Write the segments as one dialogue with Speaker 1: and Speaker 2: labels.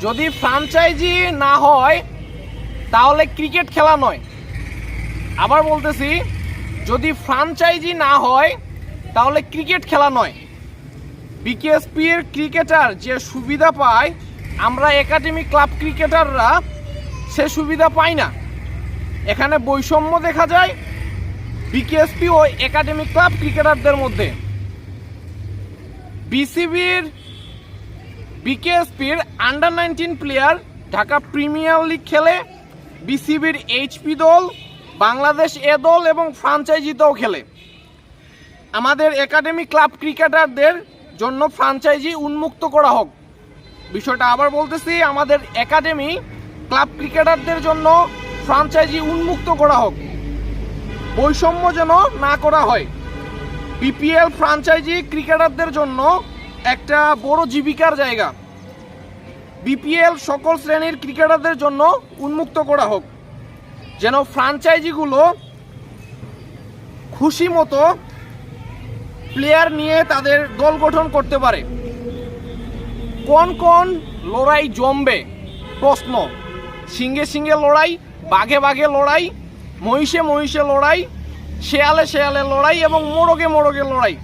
Speaker 1: যদি ফ্র্যাঞ্চাইজি না হয় তাহলে ক্রিকেট খেলা নয়। আবার বলতেছি, যদি ফ্র্যাঞ্চাইজি না হয় তাহলে ক্রিকেট খেলা নয়। বিকেএসপির ক্রিকেটার যে সুবিধা পায়, আমরা একাডেমি ক্লাব ক্রিকেটাররা সে সুবিধা পাই না। এখানে বৈষম্য দেখা যায় বিকেএসপি ও একাডেমি ক্লাব ক্রিকেটারদের মধ্যে। বিকেএসপির under 19 player Dhaka premier league খেলে, বিসিবির এইচপি দল, বাংলাদেশ এ দল এবং ফ্র্যাঞ্চাইজিতেও খেলে। আমাদের একাডেমি ক্লাব ক্রিকেটারদের জন্য ফ্র্যাঞ্চাইজি উন্মুক্ত করা হোক। বিষয়টা আবার বলতেছি, আমাদের একাডেমি ক্লাব ক্রিকেটারদের জন্য ফ্র্যাঞ্চাইজি উন্মুক্ত করা হোক, বৈষম্য যেন না করা হয়। বিপিএল ফ্র্যাঞ্চাইজি ক্রিকেটারদের জন্য একটা বড় জীবিকার জায়গা। বিপিএল সকল শ্রেণীর ক্রিকেটারদের জন্য উন্মুক্ত করা হোক, যেন ফ্র্যাঞ্চাইজিগুলো খুশি মতো প্লেয়ার নিয়ে তাদের দল গঠন করতে পারে। কোন কোন লড়াই জমবে প্রশ্ন? সিংহে সিংহে লড়াই, বাঘে বাঘে লড়াই, মহিষে মহিষে লড়াই, শেয়ালে শেয়ালে লড়াই এবং মোরগে মোরগে লড়াই।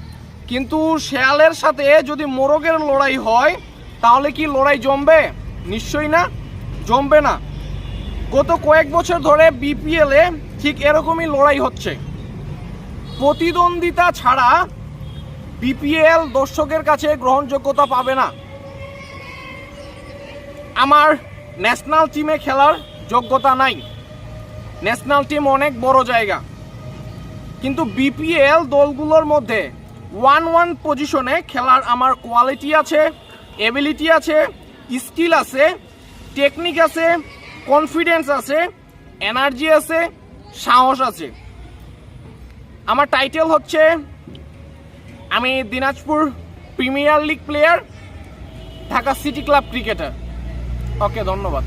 Speaker 1: কিন্তু শেয়ালের সাথে যদি মোরগের লড়াই হয় তাহলে কি লড়াই জমবে? নিশ্চয়ই না, জমবে না। গত কয়েক বছর ধরে বিপিএলে ঠিক এরকমই লড়াই হচ্ছে। প্রতিদ্বন্দ্বিতা ছাড়া বিপিএল দর্শকের কাছে গ্রহণযোগ্যতা পাবে না। আমার ন্যাশনাল টিমে খেলার যোগ্যতা নাই, ন্যাশনাল টিম অনেক বড় জায়গা। কিন্তু বিপিএল দলগুলোর মধ্যে 1-1 পজিশনে খেলার আমার কোয়ালিটি আছে, এবিলিটি আছে, স্কিল আছে, টেকনিক আছে, কনফিডেন্স আছে, এনার্জি আছে, সাহস আছে। আমার টাইটেল হচ্ছে আমি Dinajpur premier league player, Dhaka city club cricketer. Okay, ধন্যবাদ।